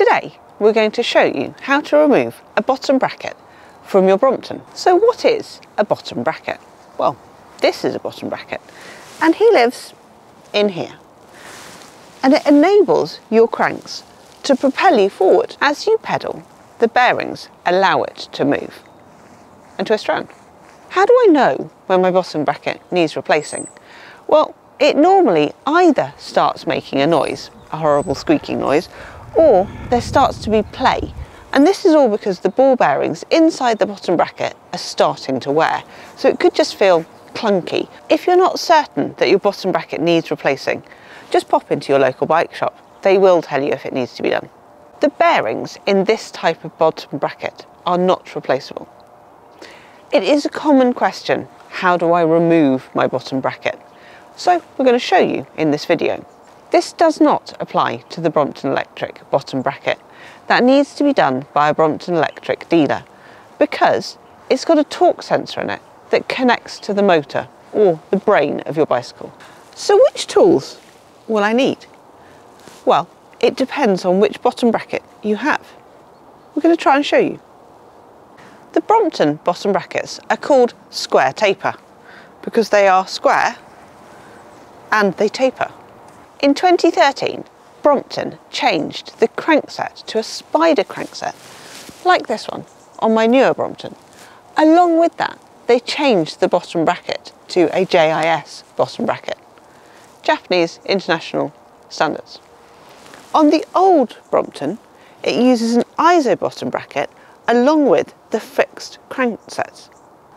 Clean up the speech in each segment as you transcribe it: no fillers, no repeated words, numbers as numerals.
Today we're going to show you how to remove a bottom bracket from your Brompton. So what is a bottom bracket? Well, this is a bottom bracket and he lives in here, and it enables your cranks to propel you forward. As you pedal, the bearings allow it to move and twist around. How do I know when my bottom bracket needs replacing? Well, it normally either starts making a noise, a horrible squeaking noise, or there starts to be play. And this is all because the ball bearings inside the bottom bracket are starting to wear. So it could just feel clunky. If you're not certain that your bottom bracket needs replacing, just pop into your local bike shop. They will tell you if it needs to be done. The bearings in this type of bottom bracket are not replaceable. It is a common question, how do I remove my bottom bracket? So we're going to show you in this video. This does not apply to the Brompton Electric bottom bracket. That needs to be done by a Brompton Electric dealer because it's got a torque sensor in it that connects to the motor or the brain of your bicycle. So which tools will I need? Well, it depends on which bottom bracket you have. We're going to try and show you. The Brompton bottom brackets are called square taper because they are square and they taper. In 2013, Brompton changed the crankset to a spider crankset, like this one on my newer Brompton. Along with that, they changed the bottom bracket to a JIS bottom bracket, Japanese International Standards. On the old Brompton, it uses an ISO bottom bracket along with the fixed cranksets.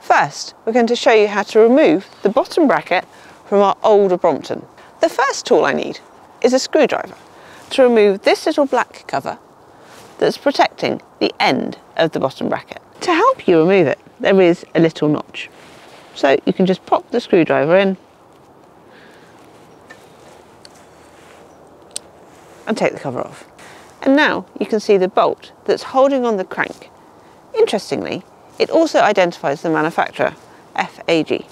First, we're going to show you how to remove the bottom bracket from our older Brompton. The first tool I need is a screwdriver to remove this little black cover that's protecting the end of the bottom bracket. To help you remove it, there is a little notch. So you can just pop the screwdriver in and take the cover off. And now you can see the bolt that's holding on the crank. Interestingly, it also identifies the manufacturer, FAG.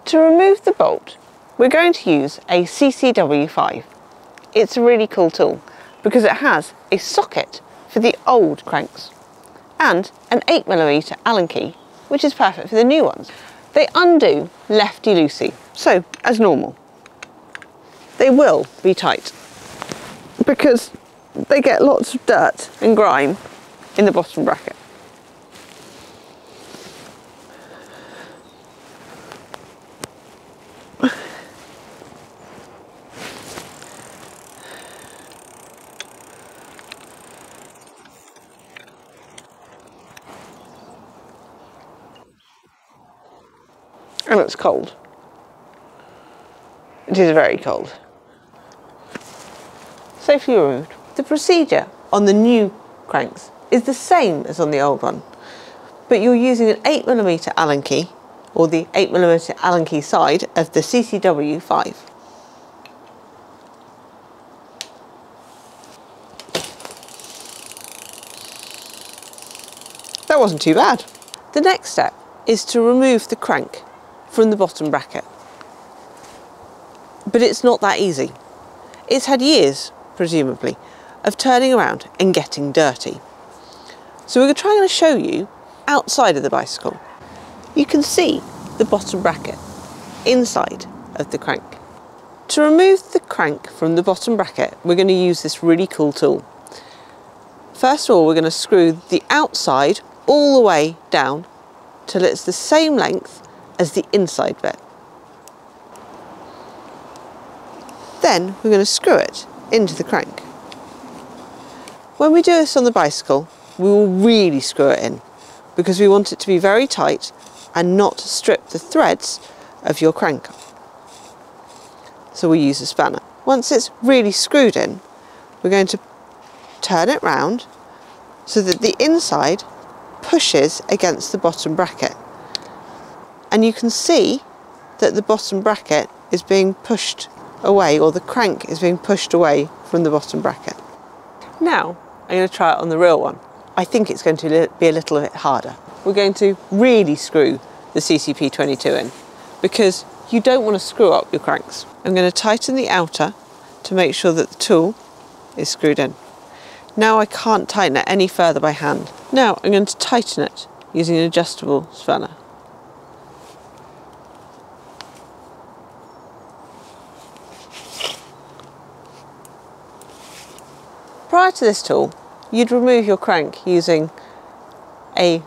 To remove the bolt, we're going to use a CCW5. It's a really cool tool because it has a socket for the old cranks and an 8mm Allen key, which is perfect for the new ones. They undo lefty-loosey, so as normal. They will be tight because they get lots of dirt and grime in the bottom bracket. And it's cold. It is very cold. Safely removed. The procedure on the new cranks is the same as on the old one, but you're using an 8mm Allen key, or the 8mm Allen key side of the CCW5. That wasn't too bad. The next step is to remove the crank from the bottom bracket. But it's not that easy. It's had years, presumably, of turning around and getting dirty. So we're trying to show you outside of the bicycle. You can see the bottom bracket inside of the crank. To remove the crank from the bottom bracket, we're going to use this really cool tool. First of all, we're going to screw the outside all the way down till it's the same length as the inside bit. Then we're going to screw it into the crank. When we do this on the bicycle, we will really screw it in because we want it to be very tight and not strip the threads of your crank. So we use a spanner. Once it's really screwed in, we're going to turn it round so that the inside pushes against the bottom bracket. And you can see that the bottom bracket is being pushed away, or the crank is being pushed away from the bottom bracket. Now I'm going to try it on the real one. I think it's going to be a little bit harder. We're going to really screw the CCP22 in because you don't want to screw up your cranks. I'm going to tighten the outer to make sure that the tool is screwed in. Now I can't tighten it any further by hand. Now I'm going to tighten it using an adjustable spanner. Prior to this tool, you'd remove your crank using a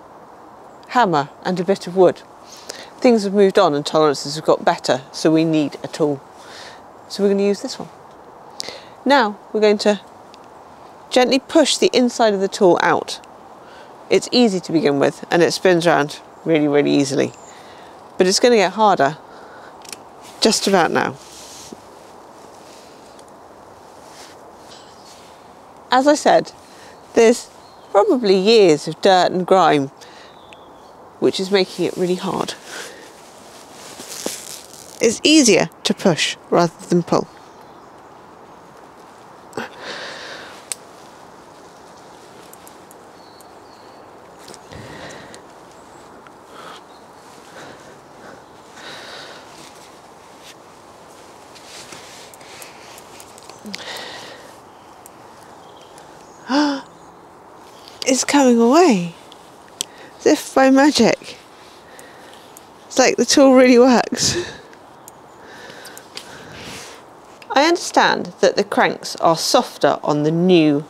hammer and a bit of wood. Things have moved on and tolerances have got better, so we need a tool. So we're going to use this one. Now we're going to gently push the inside of the tool out. It's easy to begin with and it spins around really, really easily. But it's going to get harder just about now. As I said, there's probably years of dirt and grime which is making it really hard. It's easier to push rather than pull. It's coming away, as if by magic. It's like the tool really works. I understand that the cranks are softer on the new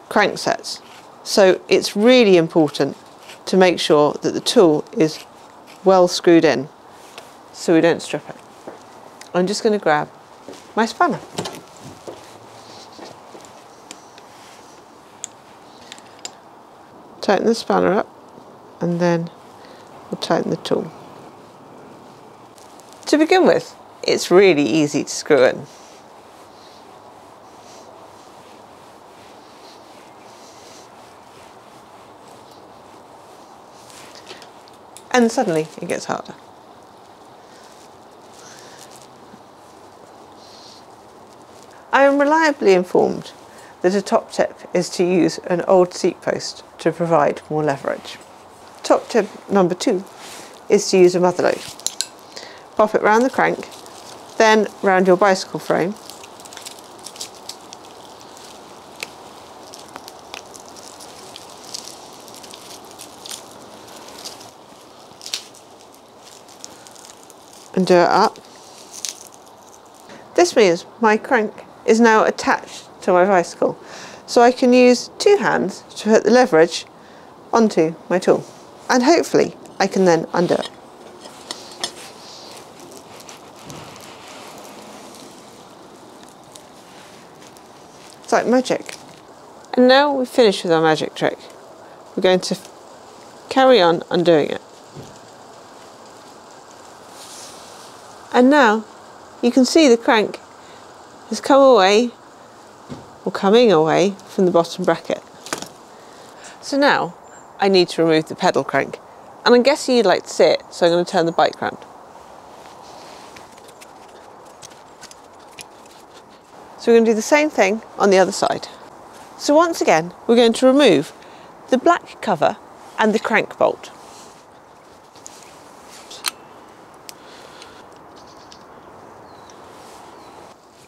crank sets, so it's really important to make sure that the tool is well screwed in so we don't strip it. I'm just going to grab my spanner. Tighten the spanner up and then we'll tighten the tool. To begin with, it's really easy to screw in. And suddenly it gets harder. I am reliably informed that a top tip is to use an old seat post to provide more leverage. Top tip number 2 is to use a mother load. Pop it round the crank, then round your bicycle frame, and do it up. This means my crank is now attached to my bicycle, so I can use 2 hands to put the leverage onto my tool, and hopefully I can then undo it. It's like magic. And now we've finished with our magic trick, we're going to carry on undoing it. And now you can see the crank has come away, or coming away, from the bottom bracket. So now I need to remove the pedal crank, and I'm guessing you'd like to see it, so I'm going to turn the bike round. So we're going to do the same thing on the other side. So once again we're going to remove the black cover and the crank bolt.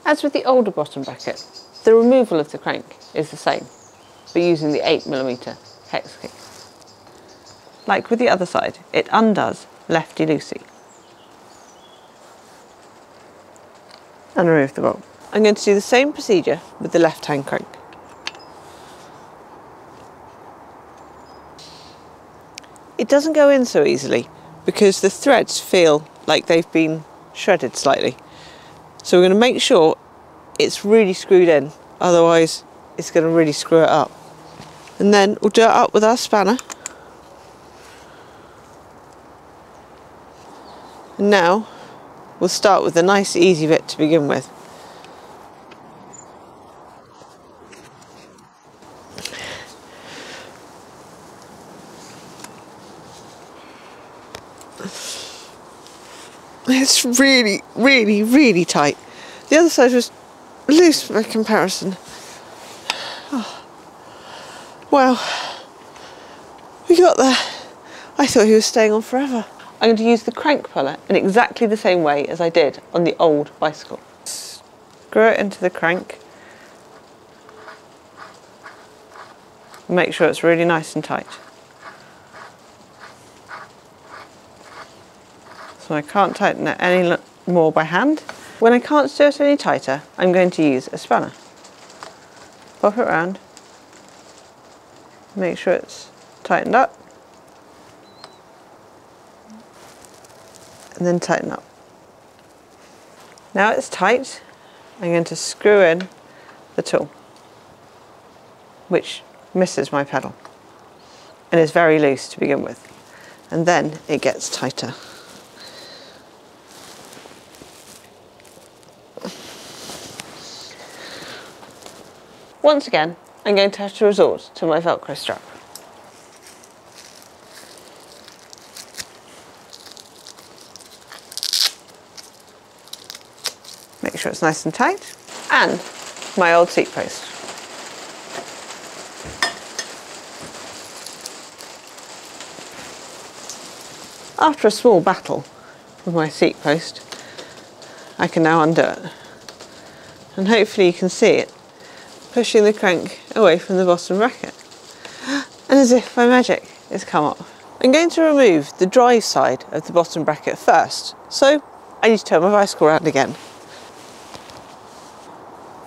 As with the older bottom bracket, the removal of the crank is the same, but using the 8mm hex key. Like with the other side, it undoes lefty-loosey. And remove the bolt. I'm going to do the same procedure with the left-hand crank. It doesn't go in so easily because the threads feel like they've been shredded slightly. So we're going to make sure it's really screwed in, otherwise it's going to really screw it up. And then we'll do it up with our spanner. And now we'll start with a nice easy bit to begin with. It's really, really, really tight. The other side was loose by comparison. Oh. Well, we got there. I thought he was staying on forever. I'm going to use the crank puller in exactly the same way as I did on the old bicycle. Screw it into the crank. Make sure it's really nice and tight. So I can't tighten it any more by hand. When I can't do it any tighter, I'm going to use a spanner. Pop it around, make sure it's tightened up, and then tighten up. Now it's tight, I'm going to screw in the tool, which misses my pedal and is very loose to begin with, and then it gets tighter. Once again, I'm going to have to resort to my Velcro strap. Make sure it's nice and tight, and my old seat post. After a small battle with my seat post, I can now undo it, and hopefully you can see it pushing the crank away from the bottom bracket, and as if by magic it's come off. I'm going to remove the drive side of the bottom bracket first, so I need to turn my bicycle around again.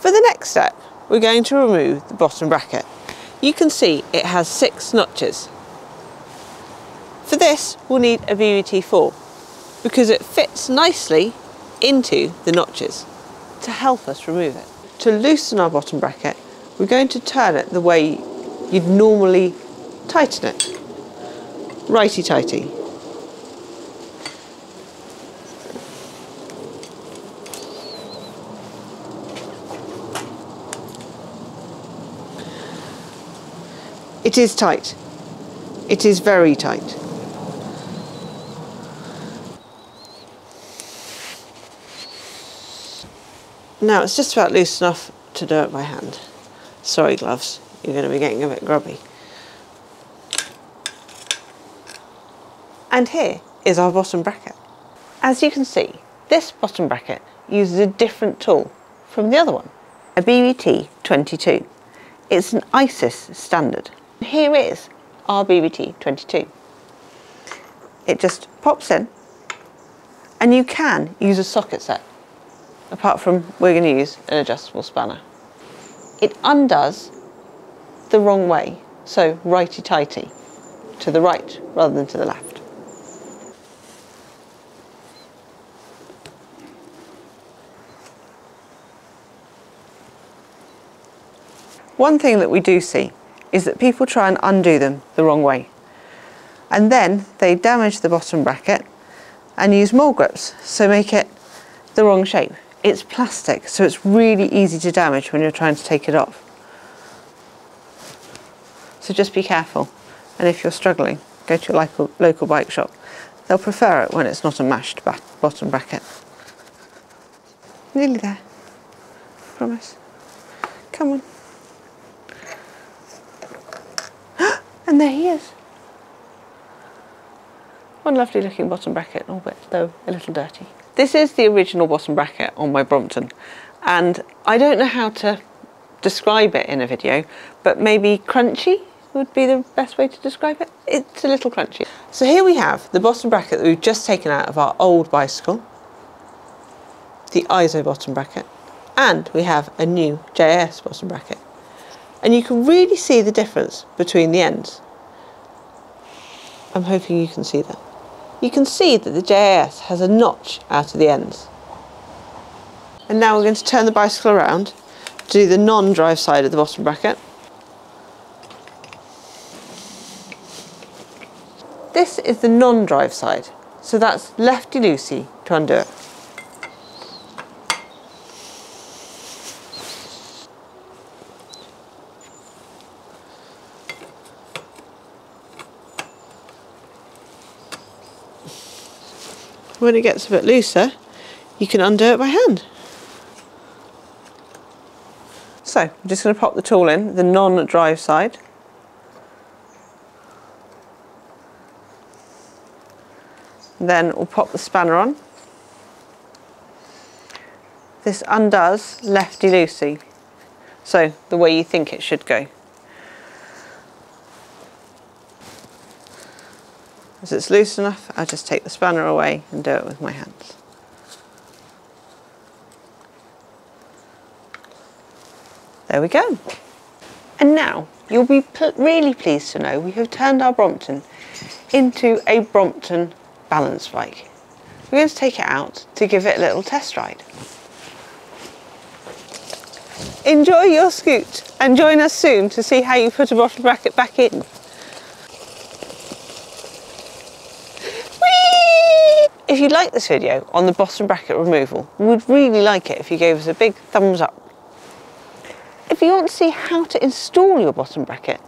For the next step, we're going to remove the bottom bracket. You can see it has 6 notches. For this, we'll need a BBT4 because it fits nicely into the notches to help us remove it. To loosen our bottom bracket, we're going to turn it the way you'd normally tighten it. Righty-tighty. It is tight. It is very tight. Now it's just about loose enough to do it by hand. Sorry gloves, you're going to be getting a bit grubby. And here is our bottom bracket. As you can see, this bottom bracket uses a different tool from the other one, a BBT 22. It's an ISIS standard. Here is our BBT 22. It just pops in, and you can use a socket set. Apart from we're going to use an adjustable spanner. It undoes the wrong way, so righty-tighty, to the right rather than to the left. One thing that we do see is that people try and undo them the wrong way, and then they damage the bottom bracket and use mole grips, so make it the wrong shape. It's plastic, so it's really easy to damage when you're trying to take it off. So just be careful, and if you're struggling, go to your local bike shop. They'll prefer it when it's not a mashed bottom bracket. Nearly there. Promise. Come on. And there he is. One lovely looking bottom bracket, albeit though a little dirty. This is the original bottom bracket on my Brompton, and I don't know how to describe it in a video, but maybe crunchy would be the best way to describe it. It's a little crunchy. So here we have the bottom bracket that we've just taken out of our old bicycle, the ISO bottom bracket, and we have a new JS bottom bracket. And you can really see the difference between the ends. I'm hoping you can see that. You can see that the JS has a notch out of the ends. And now we're going to turn the bicycle around to do the non-drive side of the bottom bracket. This is the non-drive side, so that's lefty-loosey to undo it. When it gets a bit looser, you can undo it by hand. So I'm just going to pop the tool in, the non-drive side. Then we'll pop the spanner on. This undoes lefty-loosey, so the way you think it should go. As it's loose enough, I'll just take the spanner away and do it with my hands. There we go. And now you'll be really pleased to know we have turned our Brompton into a Brompton balance bike. We're going to take it out to give it a little test ride. Enjoy your scoot and join us soon to see how you put a bottom bracket back in. Whee! If you like this video on the bottom bracket removal, we would really like it if you gave us a big thumbs up. If you want to see how to install your bottom bracket,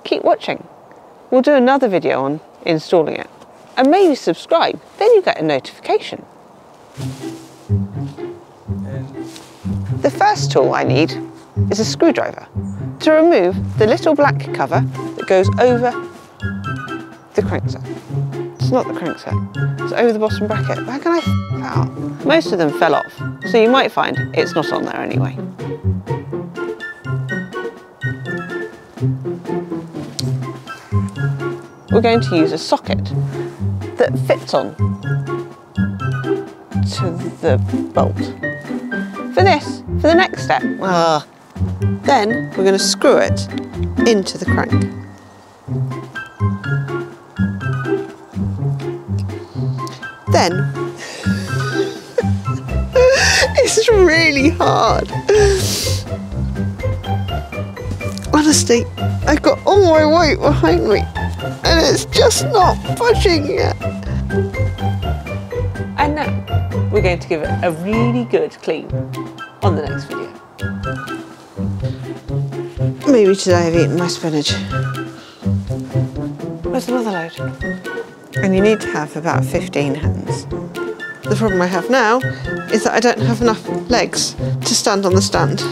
keep watching. We'll do another video on installing it. And maybe subscribe, then you get a notification. The first tool I need is a screwdriver to remove the little black cover that goes over the crankset. It's not the crankset, it's over the bottom bracket. How can I f that up? Most of them fell off, so you might find it's not on there anyway. We're going to use a socket that fits on to the bolt. For the next step, then we're going to screw it into the crank. Then, it's really hard. Honestly, I've got all my weight behind me and it's just not budging yet. And now, we're going to give it a really good clean on the next video. Maybe today I've eaten my spinach. Where's another load? And you need to have about 15 hands. The problem I have now is that I don't have enough legs to stand on the stand.